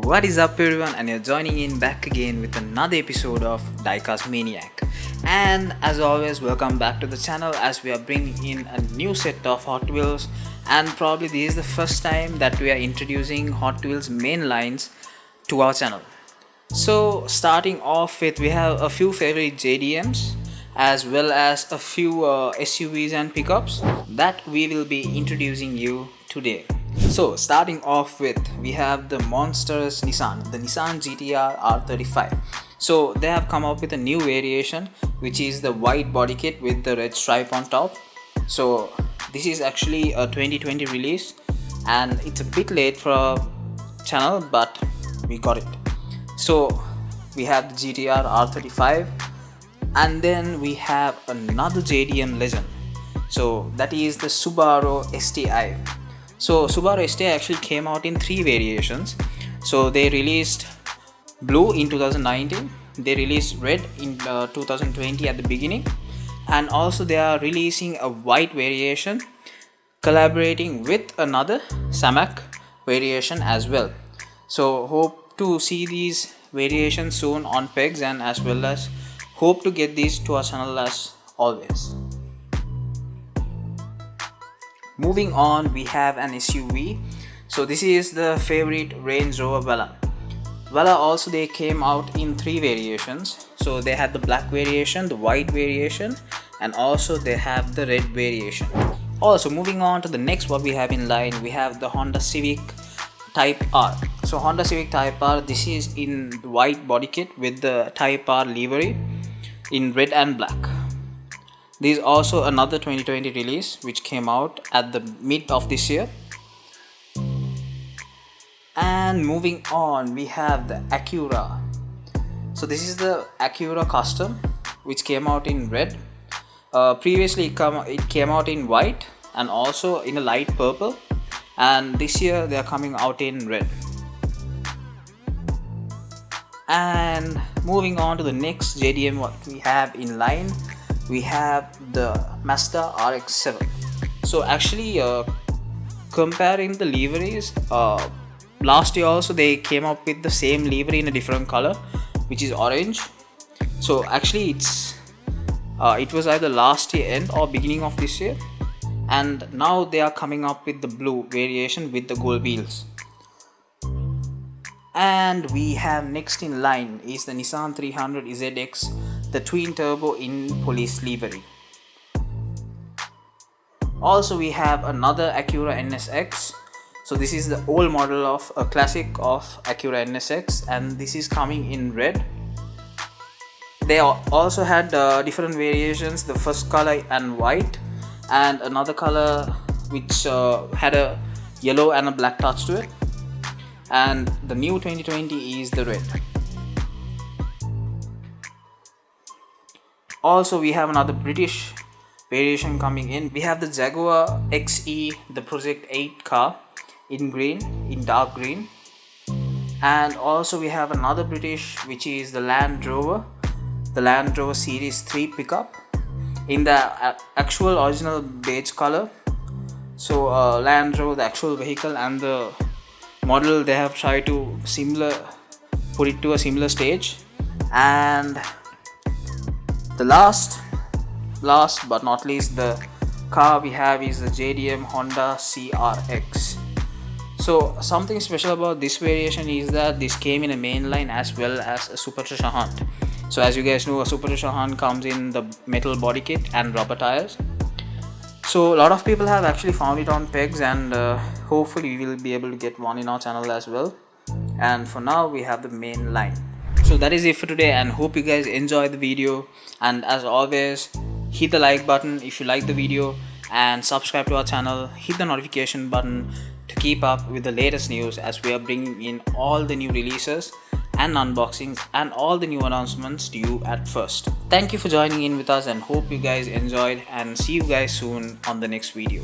What is up everyone, and you're joining in back again with another episode of Diecast Maniac. And as always, welcome back to the channel as we are bringing in a new set of Hot Wheels, and probably this is the first time that we are introducing Hot Wheels Mainlines to our channel. So starting off with, we have a few favorite JDMs as well as a few SUVs and pickups that we will be introducing you today. So starting off with, we have the monstrous the Nissan GTR R35. So they have come up with a new variation, which is the white body kit with the red stripe on top. So this is actually a 2020 release and it's a bit late for our channel, but we got it. So we have the GTR R35, and then we have another JDM legend. So that is the Subaru Sti. So Subaru Sti actually came out in 3 variations. So they released blue in 2019, they released red in 2020 at the beginning, and also they are releasing a white variation collaborating with another Tarmac variation as well. So hope to see these variations soon on pegs, and as well as hope to get these to our channel as always. Moving on, we have an SUV. So this is the favorite Range Rover Velar. Also they came out in 3 variations. So they had the black variation, the white variation, and also they have the red variation. Also moving on to the next, what we have in line, we have the Honda Civic Type R. So Honda Civic Type R, this is in the white body kit with the Type R livery in red and black. This is also another 2020 release which came out at the mid of this year. And moving on, we have the Acura. So this is the Acura Custom which came out in red. Previously it came out in white and also in a light purple, and this year they are coming out in red. And moving on to the next JDM, what we have in line, we have the Mazda Rx-7. So actually comparing the liveries, last year also they came up with the same livery in a different color, which is orange. So actually it was either last year end or beginning of this year, and now they are coming up with the blue variation with the gold wheels. And we have next in line is the Nissan 300 ZX, the twin turbo in police livery. Also we have another Acura Nsx. So this is the old model of a classic of Acura Nsx, and this is coming in red. They also had different variations, the first color and white, and another color which had a yellow and a black touch to it. And the new 2020 is the red. Also we have another British variation coming in. We have the Jaguar XE, the Project 8 car in green, in dark green. And also we have another British, which is the Land Rover Series 3 pickup in the actual original beige color. So Land Rover, the actual vehicle, and the model, they have tried to put it to a similar stage. And the last but not least, the car we have is the JDM Honda Crx. So something special about this variation is that this came in a mainline as well as a super treasure hunt. So as you guys know, a super treasure hunt comes in the metal body kit and rubber tires. So a lot of people have actually found it on pegs, and hopefully we will be able to get one in our channel as well. And for now we have the main line. So that is it for today, and hope you guys enjoyed the video. And as always, hit the like button if you like the video, and subscribe to our channel, hit the notification button to keep up with the latest news, as we are bringing in all the new releases and unboxings and all the new announcements to you at first. Thank you for joining in with us, and hope you guys enjoyed, and see you guys soon on the next video.